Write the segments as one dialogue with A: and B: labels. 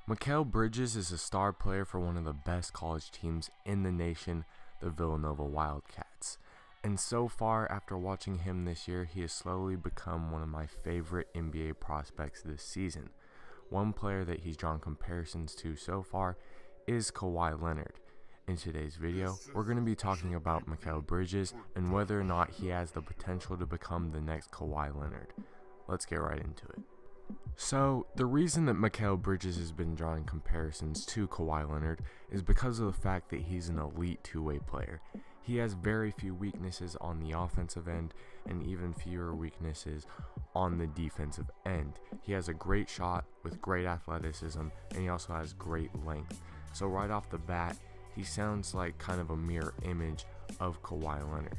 A: Mikal Bridges is a star player for one of the best college teams in the nation, the Villanova Wildcats. And so far, after watching him this year, he has slowly become one of my favorite NBA prospects this season. One player that he's drawn comparisons to so far is Kawhi Leonard. In today's video, we're going to be talking about Mikal Bridges and whether or not he has the potential to become the next Kawhi Leonard. Let's get right into it. So, the reason that Mikal Bridges has been drawing comparisons to Kawhi Leonard is because of the fact that he's an elite two-way player. He has very few weaknesses on the offensive end and even fewer weaknesses on the defensive end. He has a great shot with great athleticism, and he also has great length. So right off the bat, he sounds like kind of a mirror image of Kawhi Leonard.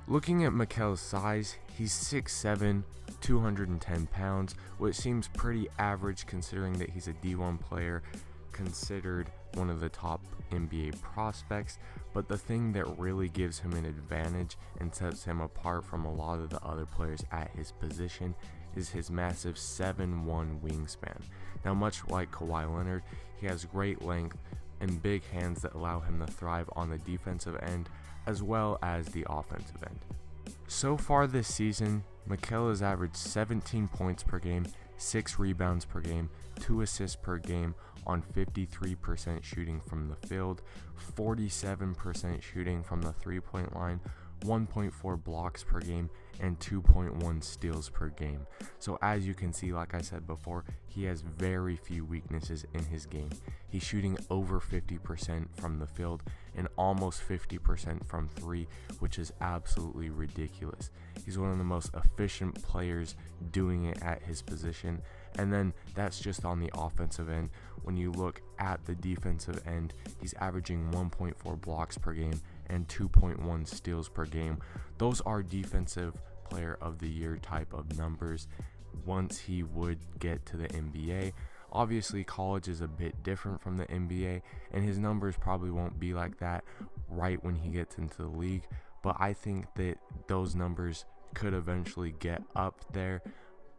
A: Looking at Mikal's size, he's 6'7", 210 pounds, which seems pretty average considering that he's a D1 player, considered one of the top NBA prospects. But the thing that really gives him an advantage and sets him apart from a lot of the other players at his position is his massive 7'1" wingspan. Now, much like Kawhi Leonard, he has great length and big hands that allow him to thrive on the defensive end as well as the offensive end. So far this season, Mikal has averaged 17 points per game, 6 rebounds per game, 2 assists per game on 53% shooting from the field, 47% shooting from the three-point line, 1.4 blocks per game, and 2.1 steals per game. So as you can see, like I said before, he has very few weaknesses in his game. He's shooting over 50% from the field and almost 50% from three, which is absolutely ridiculous. He's one of the most efficient players doing it at his position. And then that's just on the offensive end. When you look at the defensive end, he's averaging 1.4 blocks per game and 2.1 steals per game. Those are defensive player of the year type of numbers once he would get to the NBA. Obviously, college is a bit different from the NBA, and his numbers probably won't be like that right when he gets into the league, but I think that those numbers could eventually get up there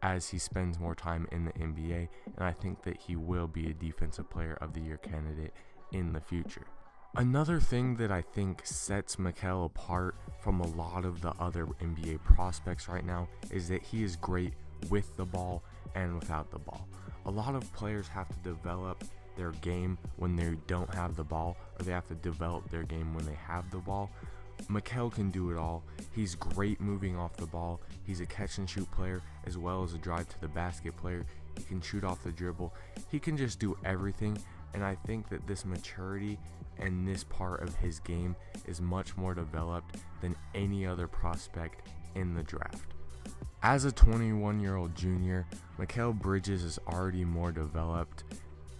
A: as he spends more time in the NBA, and I think that he will be a defensive player of the year candidate in the future. Another thing that I think sets Mikal apart from a lot of the other NBA prospects right now is that he is great with the ball and without the ball. A lot of players have to develop their game when they don't have the ball, or they have to develop their game when they have the ball. Mikal can do it all. He's great moving off the ball. He's a catch and shoot player as well as a drive to the basket player. He can shoot off the dribble. He can just do everything, and I think that this maturity and this part of his game is much more developed than any other prospect in the draft. As a 21-year-old junior, Mikal Bridges is already more developed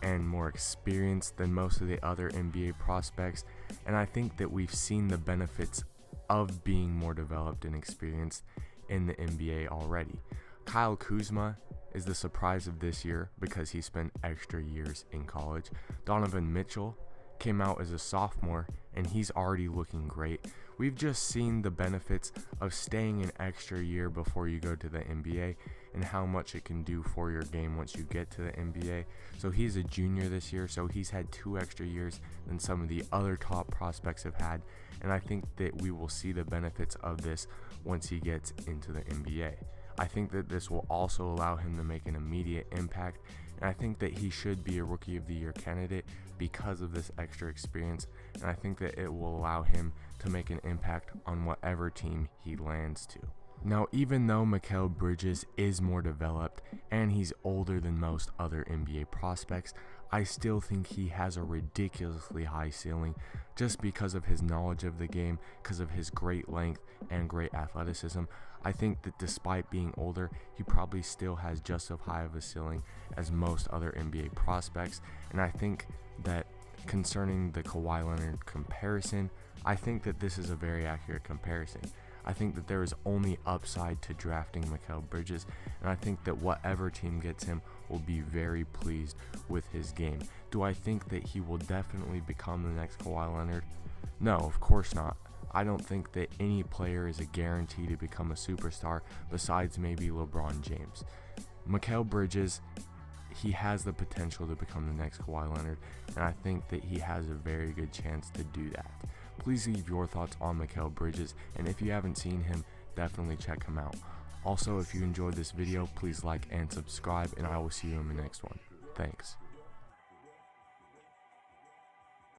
A: and more experienced than most of the other NBA prospects, and I think that we've seen the benefits of being more developed and experienced in the NBA already. Kyle Kuzma is the surprise of this year because he spent extra years in college. Donovan Mitchell came out as a sophomore and he's already looking great. We've just seen the benefits of staying an extra year before you go to the NBA and how much it can do for your game once you get to the NBA. So he's a junior this year, so he's had 2 extra years than some of the other top prospects have had, and I think that we will see the benefits of this once he gets into the NBA. I think that this will also allow him to make an immediate impact, and I think that he should be a Rookie of the Year candidate because of this extra experience, and I think that it will allow him to make an impact on whatever team he lands to. Now, even though Mikal Bridges is more developed and he's older than most other NBA prospects, I still think he has a ridiculously high ceiling just because of his knowledge of the game, because of his great length and great athleticism. I think that despite being older, he probably still has just as high of a ceiling as most other NBA prospects, and I think that concerning the Kawhi Leonard comparison, I think that this is a very accurate comparison. I think that there is only upside to drafting Mikal Bridges, and I think that whatever team gets him will be very pleased with his game. Do I think that he will definitely become the next Kawhi Leonard? No, of course not. I don't think that any player is a guarantee to become a superstar besides maybe LeBron James. Mikal Bridges, he has the potential to become the next Kawhi Leonard, and I think that he has a very good chance to do that. Please leave your thoughts on Mikal Bridges, and if you haven't seen him, definitely check him out. Also, if you enjoyed this video, please like and subscribe, and I will see you in the next one. Thanks.